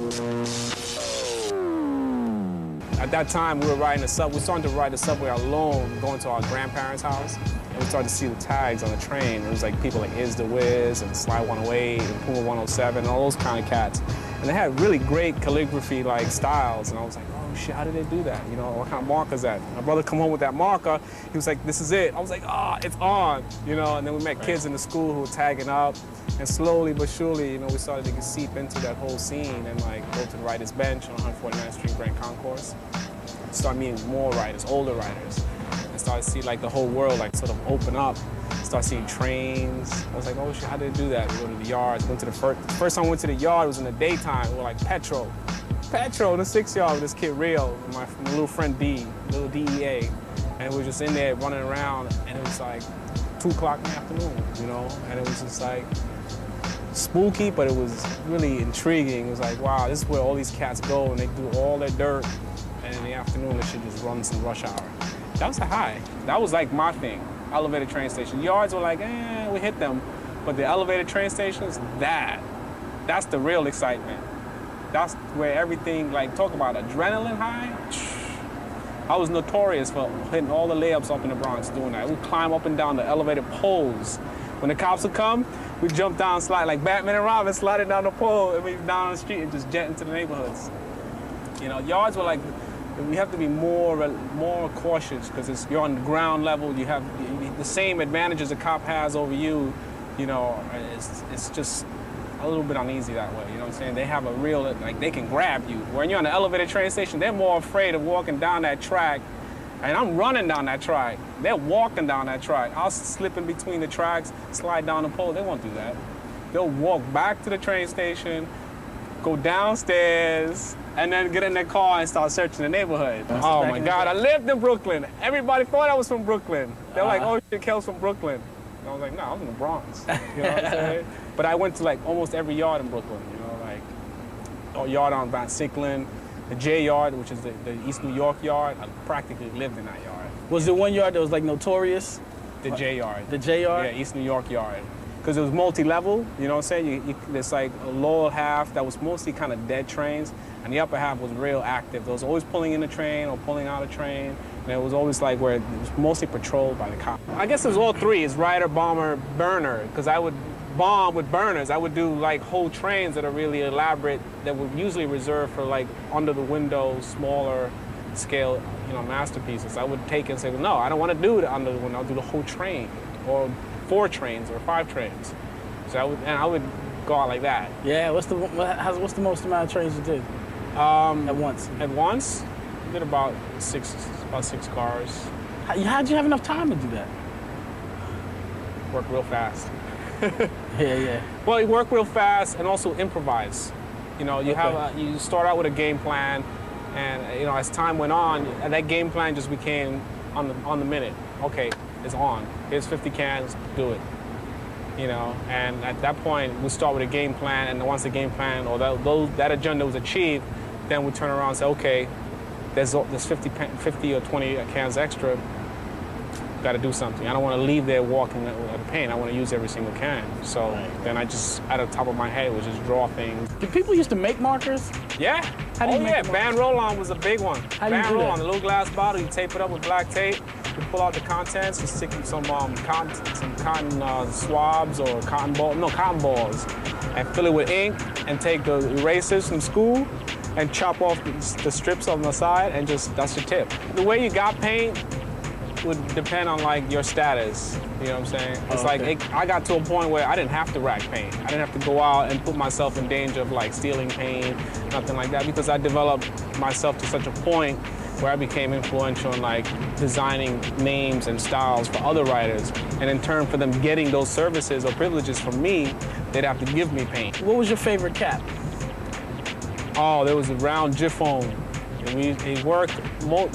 At that time, we were riding the subway. We started to ride the subway alone, going to our grandparents' house. And we started to see the tags on the train. It was like people like Is the Wiz and Sly 108 and Puma 107 and all those kind of cats. And they had really great calligraphy like styles. And I was like, oh shit, how did they do that? You know, what kind of marker is that? My brother come home with that marker. He was like, this is it. I was like, ah, oh, it's on. You know, and then we met kids in the school who were tagging up. And slowly but surely, you know, we started to seep into that whole scene and like go to the writer's bench on 149th Street Grand Concourse. Start meeting more writers, older writers. And started to see like the whole world like sort of open up. Start seeing trains. I was like, oh shit, how did they do that? We go to the yards, went to the first time I went to the yard was in the daytime. We were like Petro in the 6 yard with this kid Rio, my little friend D, little DEA. And we were just in there running around and it was like 2 o'clock in the afternoon, you know? And it was just like, spooky, but it was really intriguing. It was like, wow, this is where all these cats go and they do all their dirt, and in the afternoon they should just run some rush hour. That was a high. That was like my thing. Elevated train station. Yards were like, we hit them. But the elevated train stations, that's the real excitement. That's where everything, like, talk about adrenaline high. I was notorious for hitting all the layups up in the Bronx doing that. We'd climb up and down the elevated poles. When the cops would come, we jump down, slide like Batman and Robin, sliding down the pole, and we down on the street and just jet into the neighborhoods. You know, yards were like, we have to be more cautious because you're on the ground level. You have the same advantages a cop has over you. You know, it's just a little bit uneasy that way. You know what I'm saying? They have a real, like, they can grab you. When you're on the elevated train station, they're more afraid of walking down that track. And I'm running down that track. They're walking down that track. I'll slip in between the tracks, slide down the pole. They won't do that. They'll walk back to the train station, go downstairs, and then get in their car and start searching the neighborhood. Oh my God, I lived in Brooklyn. Everybody thought I was from Brooklyn. They're like, oh shit, KEL's from Brooklyn. And I was like, no, I was in the Bronx. You know what I'm saying? But I went to like almost every yard in Brooklyn, you know, like a yard on Van Sicklen. The J yard, which is the East New York yard, I practically lived in that yard. Was there one yard that was like notorious? The J yard. The J yard? Yeah, East New York yard. Because it was multi-level, you know what I'm saying? There's like a lower half that was mostly kind of dead trains, and the upper half was real active. There was always pulling in a train or pulling out a train, and it was always like where it was mostly patrolled by the cops. I guess it was all three, it's rider, bomber, burner, because I would bomb with burners. I would do like whole trains that are really elaborate that were usually reserved for like under the window, smaller scale, you know, masterpieces. I would take it and say, well, no, I don't want to do the under the window. I'll do the whole train, or 4 trains, or 5 trains. So I would go out like that. Yeah. What's the most amount of trains you did? At once. At once, I did about six cars. How'd you have enough time to do that? Work real fast. Yeah. Well, you work real fast and also improvise. You know, you you start out with a game plan, and you know, as time went on, that game plan just became on the minute. Okay, it's on. Here's 50 cans, do it. You know, and at that point, we start with a game plan, and once the game plan or that agenda was achieved, then we turn around and say, okay, there's 50 or 20 cans extra. Got to do something. I don't want to leave there walking at a pain. I want to use every single can. So then I just, at the top of my head, would just draw things. Did people used to make markers? Yeah. How do you make them? Band roll-on was a big one. How do you do that? Band roll-on, the little glass bottle, you tape it up with black tape, you pull out the contents, you stick some cotton swabs or cotton balls, and fill it with ink, and take the erasers from school, and chop off the strips on the side, and just, that's your tip. The way you got paint would depend on like your status, you know what I'm saying? It's like, I got to a point where I didn't have to rack paint. I didn't have to go out and put myself in danger of like stealing paint, nothing like that, because I developed myself to such a point where I became influential in like designing names and styles for other writers. And in turn for them getting those services or privileges from me, they'd have to give me paint. What was your favorite cap? Oh, there was a round Jiffone. It worked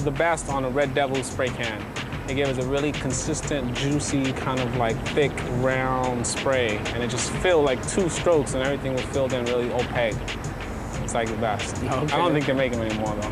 the best on a Red Devil spray can. It gave us a really consistent, juicy, kind of like thick, round spray. And it just filled like 2 strokes and everything was filled in really opaque. It's like the best. Okay. I don't think they make them anymore though.